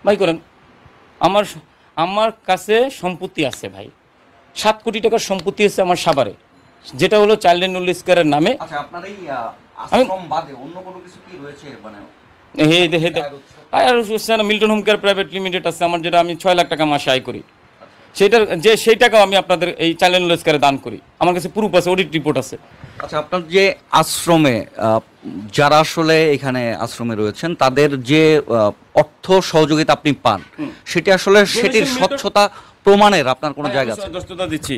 ভাই করেন। আমার আমার কাছে সম্পত্তি আছে ভাই, 7 কোটি টাকার সম্পত্তি আছে আমার সাভারে, যেটা হলো চাইল্ড অ্যান্ড ওল্ড স্কয়ারের নামে। আচ্ছা, আপনার এই আশ্রম বাদে অন্য কোনো কিছু কি রয়েছে? মানে আর Milton home care private limited আছে আমার, যেটা আমি 6 লাখ টাকা মাসে আয় করি। সেই টাকাও আমি আপনাদের এই চাইল্ড অ্যান্ড ওল্ড স্কয়ারে দান করি। আমার কাছে প্রুফ আছে, অডিট রিপোর্ট আছে। আচ্ছা, আপনার যে আশ্রমে যারা আসলে এখানে আশ্রমে রয়েছেন তাদের যে অর্থ সহযোগিতা আপনি পান, সেটি আসলে সেটির স্বচ্ছতা প্রমাণের আপনার কোনো জায়গা আছে? দস্ততা দিচ্ছি।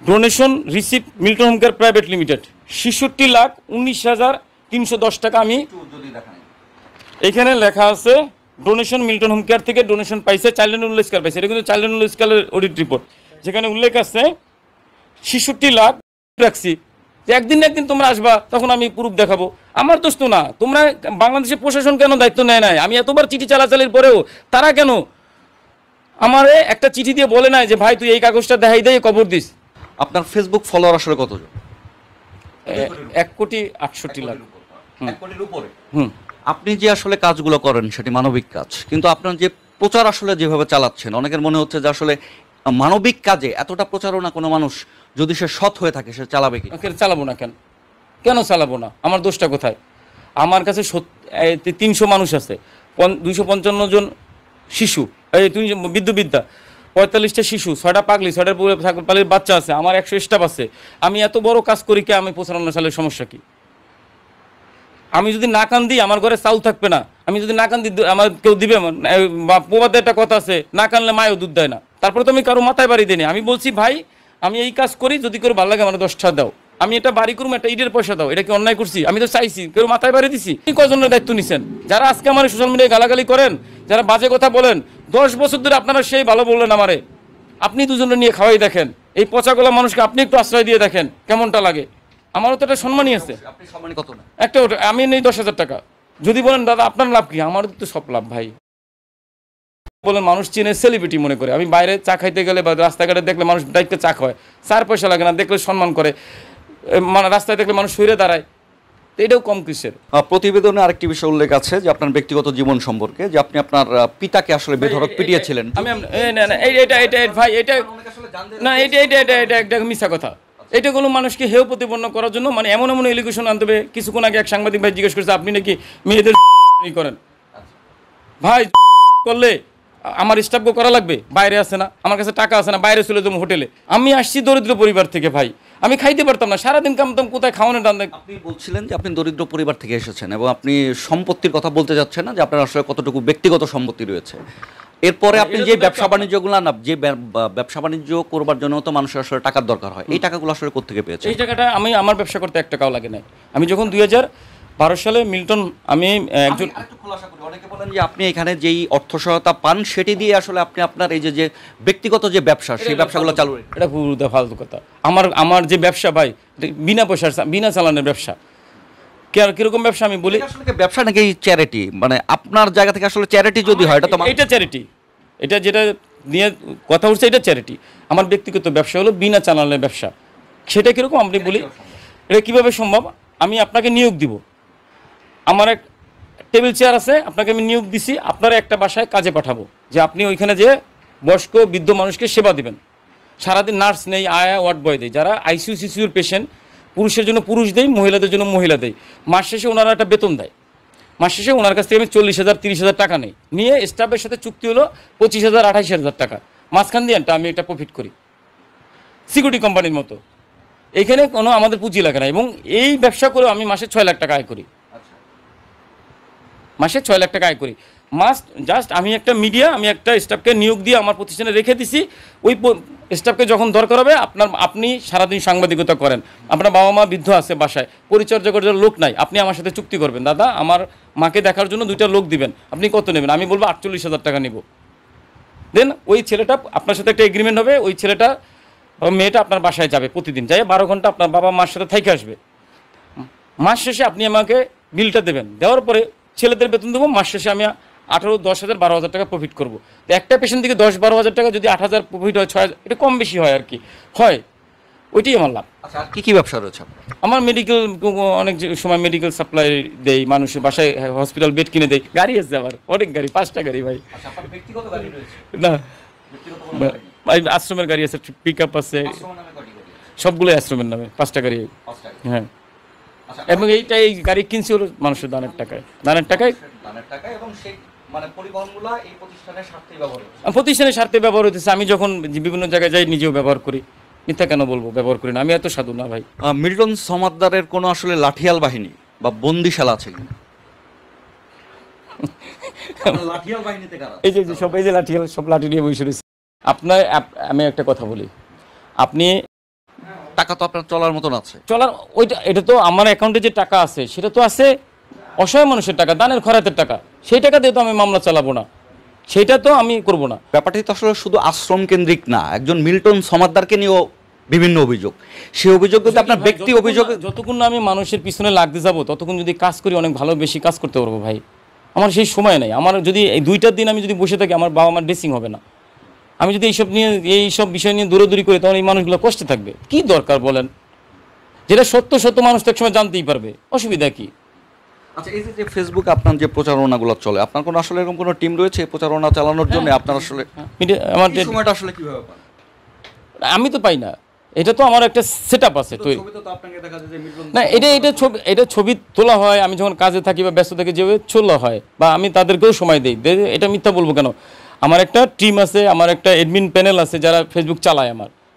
Donation receive Milton home care private limited 66,19,310 টাকা আমি এখানে লেখা আছে। ডোনেশন মিল্টন হোম কেয়ার থেকে ডোনেশন পাইছে, চাইল্ড অ্যান্ড ওল্ড স্কয়ার পাইছে। এটা কিন্তু চাইল্ড অ্যান্ড ওল্ড স্কয়ারের অডিট রিপোর্ট, যেখানে উল্লেখ আছে 66 লাখ রাখছি। একদিন একদিন তোমরা আসবা, তখন আমি প্রুফ দেখাবো। আমার দোষ তো না, তোমরা বাংলাদেশের প্রশাসন কেন দায়িত্ব নেয় নাই? আমি এতবার চিঠি চালাচালির পরেও তারা কেন আমারে একটা চিঠি দিয়ে বলে নাই যে ভাই তুই এই কাগজটা দেখাই দিয়ে কবর দিস? আপনার ফেসবুক ফলোয়ার আসলে কতজন? 1,68,00,000। 1 কোটির উপরে। আপনি যে আসলে কাজগুলো করেন সেটি মানবিক কাজ, কিন্তু আপনার যে প্রচার আসলে যেভাবে চালাচ্ছেন, অনেকের মনে হচ্ছে যে আসলে মানবিক কাজে এতটা প্রচারণা কোনো মানুষ যদি সে সৎ হয়ে থাকে সে চালাবে কি? চালাবো না কেন? কেন চালাবো না? আমার দোষটা কোথায়? আমার কাছে 300 মানুষ আছে, 255 জন শিশু, এই বিদ্যুবিদ্যা 45টা শিশু, 6টা পাগলি, 6টা পাগলির বাচ্চা আছে, আমার 100 স্টাফ আছে। আমি এত বড় কাজ করি কে? আমি 95 সালের সমস্যা কি? আমি যদি না কান্দি আমার ঘরে চাউল থাকবে না। আমি যদি না কান্দি আমার কেউ দিবে? প্রবাদে একটা কথা আছে, না কানলে মায়ও দুধ দেয় না। তারপরে তো আমি কারো মাথায় বাড়ি দিই। আমি বলছি ভাই আমি এই কাজ করি, যদি করে ভালো লাগে আমার 10টা দাও, আমি এটা বাড়ি করুম, একটা ইটের পয়সা দাও। এটা কি অন্যায় করছি? আমি তো চাইছি, কেউ মাথায় বাড়ি দিছি? এই কজনের দায়িত্ব নিছেন যারা আজকে আমার সোশ্যাল মিডিয়ায় গালাগালি করেন, যারা বাজে কথা বলেন? 10 বছর ধরে আপনারা সেই ভালো বললেন আমারে, আপনি দুজনে নিয়ে খাওয়াই দেখেন। এই পচাগোলা মানুষকে আপনি একটু আশ্রয় দিয়ে দেখেন কেমনটা লাগে। আমারও তো একটা সম্মানই আছে। একটা আমি নেই 10,000 টাকা। যদি বলেন দাদা আপনার লাভ কি, আমারও তো সব লাভ ভাই। বলেন মানুষ চিনে সেলিব্রিটি মনে করে। আমি বাইরে চা খাইতে গেলে বা রাস্তাঘাটে দেখলে মানুষ দায়িত্বে চা খায়, 4 পয়সা লাগে না, দেখলে সম্মান করে। মানে রাস্তায় দেখলে মানুষ সইরে দাঁড়ায়, এটাও কম কিসের? প্রতিবেদনে আরেকটি বিষয় উল্লেখ আছে যে আপনার ব্যক্তিগত জীবন সম্পর্কে, যে আপনি আপনার পিতাকে আসলে বেধড়ক পিটিয়েছিলেন। আমি ভাই এটা না, এটা একটা মিথ্যা কথা। এটা কোনো মানুষকে হেয় প্রতিপন্ন করার জন্য মানে এমন এমন এলিগেশন আনতে হবে। কিছুক্ষণ আগে এক সাংবাদিক ভাই জিজ্ঞেস করছে আপনি নাকি মেয়েদের করেন। ভাই করলে আমার স্টাফকে করা লাগবে? বাইরে আছে না, আমার কাছে টাকা আছে না, বাইরে চলে যাবো হোটেলে। আমি আসছি দরিদ্র পরিবার থেকে ভাই, আমি খাইতে পারতাম না, সারাদিন কামতাম, কোথায় খাওয়ানো টান। আপনি বলছিলেন যে আপনি দরিদ্র পরিবার থেকে এসেছেন এবং আপনি সম্পত্তির কথা বলতে যাচ্ছেন না, যে আপনার আসলে কতটুকু ব্যক্তিগত সম্পত্তি রয়েছে। এরপরে আপনি যে ব্যবসা বাণিজ্যগুলো না, যে ব্যবসা বাণিজ্য করবার জন্য তো মানুষের আসলে টাকার দরকার হয়, এই টাকাগুলো আসলে কোত্থেকে পেয়েছেন? এই টাকাটা আমি আমার ব্যবসা করতে 1 টাকাও লাগে না। আমি যখন 2012 সালে মিল্টন, আমি একজন খোলাসা করি, অনেকে বলেন যে আপনি এখানে যেই অর্থ সহায়তা পান সেটি দিয়ে আসলে আপনি আপনার এই যে ব্যক্তিগত যে ব্যবসা, সেই ব্যবসাগুলো চালু। এটা পুরো ফালতু কথা। আমার যে ব্যবসা ভাই, বিনা পয়সার, বিনা চালানের ব্যবসা। কিরকম ব্যবসা আমি বলি? আসলে ব্যবসা নাকি চ্যারিটি? মানে আপনার জায়গা থেকে আসলে চ্যারিটি যদি হয়, এটা চ্যারিটি। এটা যেটা নিয়ে কথা উঠছে এটা চ্যারিটি। আমার ব্যক্তিগত ব্যবসা হলো বিনা চালানের ব্যবসা। সেটা কিরকম আপনি বলি? এটা কিভাবে সম্ভব? আমি আপনাকে নিয়োগ দিব, আমার এক টেবিল চেয়ার আছে, আপনাকে আমি নিয়োগ দিছি, আপনারা একটা বাসায় কাজে পাঠাবো, যে আপনি ওইখানে যে বয়স্ক বৃদ্ধ মানুষকে সেবা দিবেন। সারাদিন নার্স নেই, আয়া ওয়ার্ড বয় দেয়, যারা আইসিইউ সিসিউর পেশেন্ট, পুরুষের জন্য পুরুষ দেয়, মহিলাদের জন্য মহিলা দেয়। মাস শেষে ওনারা একটা বেতন দেয়। মাস শেষে ওনার কাছ থেকে আমি 40,000 30,000 টাকা নেই, নিয়ে স্টাফের সাথে চুক্তি হলো 25,000 28,000 টাকা। মাঝখান দিয়ে আমি একটা প্রফিট করি, সিকিউরিটি কোম্পানির মতো। এইখানে কোনো আমাদের পুঁজি লাগে না, এবং এই ব্যবসা করেও আমি মাসে 6 লাখ টাকা আয় করি। মাসে 6 লাখ টাকা আয় করি। জাস্ট আমি একটা মিডিয়া, আমি একটা স্টাফকে নিয়োগ দিয়ে আমার প্রতিষ্ঠানে রেখে দিছি। ওই স্টাফকে যখন দরকার হবে, আপনি সারাদিন সাংবাদিকতা করেন, আপনার বাবা মা বৃদ্ধ আছে বাসায়, পরিচর্যা করার জন্য লোক নাই, আপনি আমার সাথে চুক্তি করবেন, দাদা আমার মাকে দেখার জন্য 2টা লোক দিবেন, আপনি কত নেবেন? আমি বলবো 48,000 টাকা নিব। দেন ওই ছেলেটা আপনার সাথে একটা এগ্রিমেন্ট হবে, ওই ছেলেটা মেয়েটা আপনার বাসায় যাবে, প্রতিদিন যাই 12 ঘন্টা আপনার বাবা মার সাথে থেকে আসবে। মাস শেষে আপনি আমাকে বিলটা দেবেন, দেওয়ার পরে ছেলেদের বেতন দেবো। মাস শেষে আমি 18, 10,000, 12,000 টাকা প্রফিট করবো। তো একটা পেশেন্ট থেকে 10-12 হাজার টাকা যদি 8,000 প্রফিট হয়, 6,000, এটা কম বেশি হয় আর কি হয়। ওইটাই আমার লাভ। আচ্ছা, আর কি ব্যবসা রয়েছে আপনার? আমার মেডিকেল, অনেক সময় মেডিকেল সাপ্লাই দেই, মানুষের বাসায় হসপিটাল বেড কিনে দেয়। গাড়ি আছে আমার, অনেক গাড়ি, 5টা গাড়ি ভাই। আচ্ছা, আপনার ব্যক্তিগত গাড়ি রয়েছে? না, ব্যক্তিগত কোনো গাড়ি নেই? ভাই আশ্রমের গাড়ি আছে, পিক আপ আছে, আশ্রমের নামে কয়টি গাড়ি আছে? সবগুলোই আশ্রমের নামে, 5টা গাড়ি। 5টা গাড়ি। হ্যাঁ, আচ্ছা, এবং এই গাড়ি কিনছি হলো মানুষের দানের টাকায়, দানের টাকায়। দানের টাকা, এবং সেই মানে পরিবহনগুলো এই প্রতিষ্ঠানের স্বার্থেই ব্যবহার হচ্ছে? প্রতিষ্ঠানের স্বার্থে ব্যবহার হতেছে। আমি যখন বিভিন্ন জায়গায় যাই নিজেও ব্যবহার করি, মিথ্যা কেন বলবো, ব্যবহার করি না। আমি এত সাধু না ভাই। মিল্টন সমাদ্দারের কোনো আসলে লাঠিয়াল বাহিনী বা বন্দিশালা আছে কিনা? লাঠিয়াল বাহিনীতে কারা? এই যে সব, এই যে লাঠি, সব লাঠি নিয়ে বসে রয়েছে। আপনার আমি একটা কথা বলি, আপনি টাকা তো আপনার চলার মতন আছে? চলার ওইটা, এটা তো আমার অ্যাকাউন্টে যে টাকা আছে সেটা তো আছে অসহায় মানুষের টাকা, দানের খয়রাতের টাকা। সেই টাকা দিয়ে তো আমি মামলা চালাবো না, সেইটা তো আমি করব না। ব্যাপারটি তো আসলে শুধু আশ্রম কেন্দ্রিক না, একজন মিল্টন সমাদ্দারকে নিয়েও বিভিন্ন অভিযোগ। সেই অভিযোগ যদি আপনার ব্যক্তি অভিযোগ, যতক্ষণ না আমি মানুষের পিছনে লাগতে যাব ততক্ষণ যদি কাজ করি, অনেক ভালো বেশি কাজ করতে পারবো ভাই। আমার সেই সময় নেই। আমার যদি এই 2টা দিন আমি যদি বসে থাকি, আমার বাবা মার ড্রেসিং হবে না। আমি যদি এইসব বিষয় নিয়ে দৌড়াদৌড়ি করি, তখন এই মানুষগুলো কষ্টে থাকবে। কি দরকার বলেন? যেটা সত্য মানুষ তো একসময় জানতেই পারবে, অসুবিধা কি? আচ্ছা, এই যে ফেসবুকে আপনার যে প্রচারণাগুলো চলে, আপনার কোনো আসলে এরকম কোনো টিম রয়েছে প্রচারণা চালানোর জন্য? আপনার আসলে আমার এই সময়টা আসলে কিভাবে পান? আমি তো পাই না, এটা তো আমার একটা সেট আপ আছে। তো না, এটা ছবি তোলা হয় আমি যখন কাজে থাকি বা ব্যস্ত থাকি, যেভাবে তোলা হয়, বা আমি তাদেরকেও সময় দিই। এটা মিথ্যা বলবো কেন? আমার একটা টিম আছে, আমার একটা অ্যাডমিন প্যানেল আছে যারা ফেসবুক চালায়।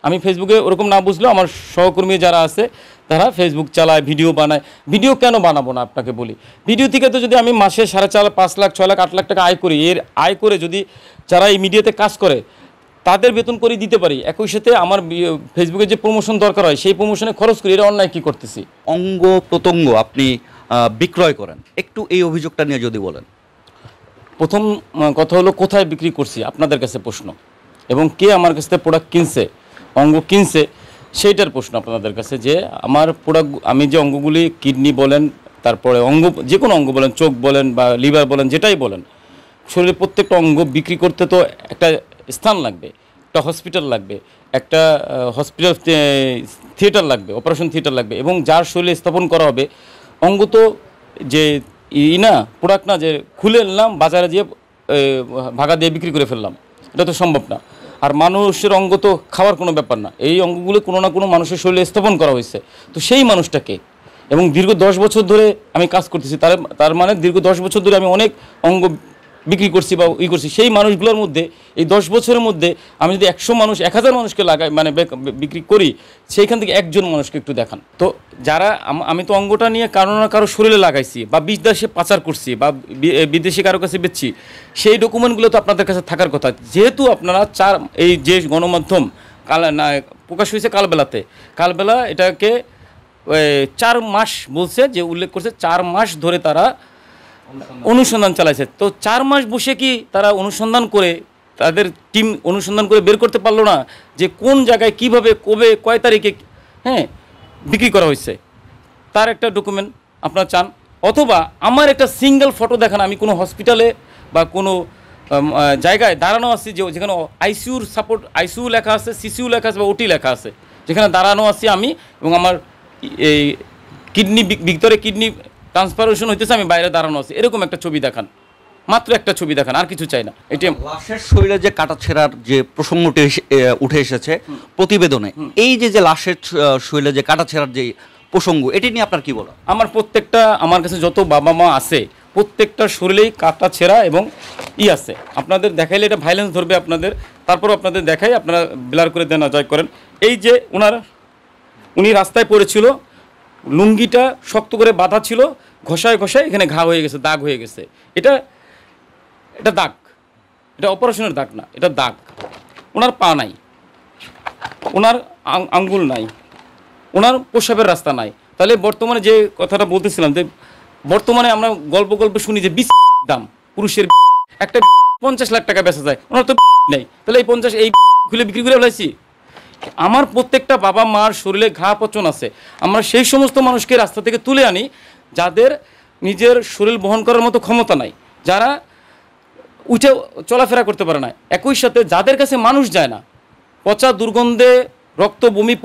আমি ফেসবুকে ওরকম না বুঝলেও আমার সহকর্মী যারা আছে তারা ফেসবুক চালায়, ভিডিও বানায়। ভিডিও কেন বানাবো না আপনাকে বলি? ভিডিও থেকে তো যদি আমি মাসে 4.5 5 লাখ 6 লাখ 8 লাখ টাকা আয় করি, এর আয় করে যদি যারা এই মিডিয়াতে কাজ করে তাদের বেতন করে দিতে পারি, একই সাথে আমার ফেসবুকে যে প্রমোশন দরকার হয় সেই প্রমোশনে খরচ করি, এটা অন্যায় কি করতেছি? অঙ্গ প্রত্যঙ্গ আপনি বিক্রয় করেন, একটু এই অভিযোগটা নিয়ে যদি বলেন। প্রথম কথা হলো, কোথায় বিক্রি করছি আপনাদের কাছে প্রশ্ন, এবং কে আমার কাছ থেকে প্রোডাক্ট কিনছে, অঙ্গ কিনছে, সেইটার প্রশ্ন আপনাদের কাছে। যে আমার প্রোডাক্ট, আমি যে অঙ্গগুলি, কিডনি বলেন, তারপরে অঙ্গ, যে কোনো অঙ্গ বলেন, চোখ বলেন বা লিভার বলেন, যেটাই বলেন, শরীরের প্রত্যেকটা অঙ্গ বিক্রি করতে তো একটা স্থান লাগবে, একটা হসপিটাল লাগবে, একটা হসপিটাল থিয়েটার লাগবে, অপারেশন থিয়েটার লাগবে, এবং যার শরীরে স্থাপন করা হবে। অঙ্গ তো যে না, প্রোডাক্ট না যে খুলে নিলাম বাজারে যেয়ে ভাগা দিয়ে বিক্রি করে ফেললাম, এটা তো সম্ভব না। আর মানুষের অঙ্গ তো খাওয়ার কোনো ব্যাপার না, এই অঙ্গগুলো কোনো না কোনো মানুষের শরীরে স্থাপন করা হয়েছে। তো সেই মানুষটাকে, এবং দীর্ঘ 10 বছর ধরে আমি কাজ করতেছি, তার মানে দীর্ঘ 10 বছর ধরে আমি অনেক অঙ্গ বিক্রি করছি বা করছি। সেই মানুষগুলোর মধ্যে এই 10 বছরের মধ্যে আমি যদি 100 মানুষ 1000 মানুষকে লাগাই, মানে বিক্রি করি, সেইখান থেকে একজন মানুষকে একটু দেখান তো। যারা আমি তো অঙ্গটা নিয়ে কারো না কারো শরীরে লাগাইছি, বা বিদেশে পাচার করছি, বা বিদেশে কারো কাছে বেচছি, সেই ডকুমেন্টগুলো তো আপনাদের কাছে থাকার কথা। যেহেতু আপনারা এই যে গণমাধ্যম প্রকাশ হয়েছে কালবেলা এটাকে 4 মাস বলছে, যে উল্লেখ করছে 4 মাস ধরে তারা অনুসন্ধান চালাইছে। তো 4 মাস বসে কি তারা অনুসন্ধান করে, তাদের টিম অনুসন্ধান করে বের করতে পারলো না যে কোন জায়গায়, কিভাবে, কবে, কয় তারিখে বিক্রি করা হয়েছে? তার একটা ডকুমেন্ট আপনারা চান, অথবা আমার একটা সিঙ্গেল ফটো দেখান, আমি কোনো হসপিটালে বা কোনো জায়গায় দাঁড়ানো আছি, যেখানে আইসিইউর সাপোর্ট, আইসিইউ লেখা আছে, সিসিইউ লেখা আছে, বা ওটি লেখা আছে, যেখানে দাঁড়ানো আছি আমি, এবং আমার এই কিডনি ভিতরে কিডনি ট্রান্সফারেশন হইতেছে, আমি বাইরে দাঁড়ানো আছি, এরকম একটা ছবি দেখান, মাত্র একটা ছবি দেখান, আর কিছু চাই না। এটা লাশের শরীরে যে কাটাছেঁড়ার যে প্রসঙ্গটি উঠে এসেছে প্রতিবেদনে, এই যে লাশের শরীরে যে কাটাছেঁড়ার যে প্রসঙ্গ, এটি নিয়ে আপনার কি বলা? আমার কাছে যত বাবা মা আছে প্রত্যেকটা শরীরেই কাটা ছেঁড়া এবং আছে। আপনাদের দেখাইলে এটা ভাইলেন্স ধরবে আপনাদের, তারপর আপনাদের দেখাই, আপনারা ব্লার করে দেন, জয় করেন। এই যে উনি রাস্তায় পড়েছিল, লুঙ্গিটা শক্ত করে বাঁধা ছিল, ঘষায় এখানে ঘা হয়ে গেছে, দাগ হয়ে গেছে। এটা দাগ, এটা অপারেশনের দাগ না, এটা দাগ। ওনার পা নাই, ওনার আঙ্গুল নাই, ওনার প্রসাবের রাস্তা নাই। তাহলে বর্তমানে যে কথাটা বলতেছিলাম, যে বর্তমানে আমরা গল্প শুনি যে 20 দাম পুরুষের, একটা 50 লাখ টাকা বেচা যায়, ওনার তো নেই। তাহলে এই 50 এই খুলে বিক্রি করে ফেলাইছি। আমার প্রত্যেকটা বাবা মার শরীরে ঘা পচন আছে। আমরা সেই সমস্ত মানুষকে রাস্তা থেকে তুলে আনি যাদের নিজের শরীর বহন করার মতো ক্ষমতা নাই, যারা উঠে চলাফেরা করতে পারে না। একই সাথে যাদের কাছে মানুষ যায় না, পচা দুর্গন্ধে রক্ত বমি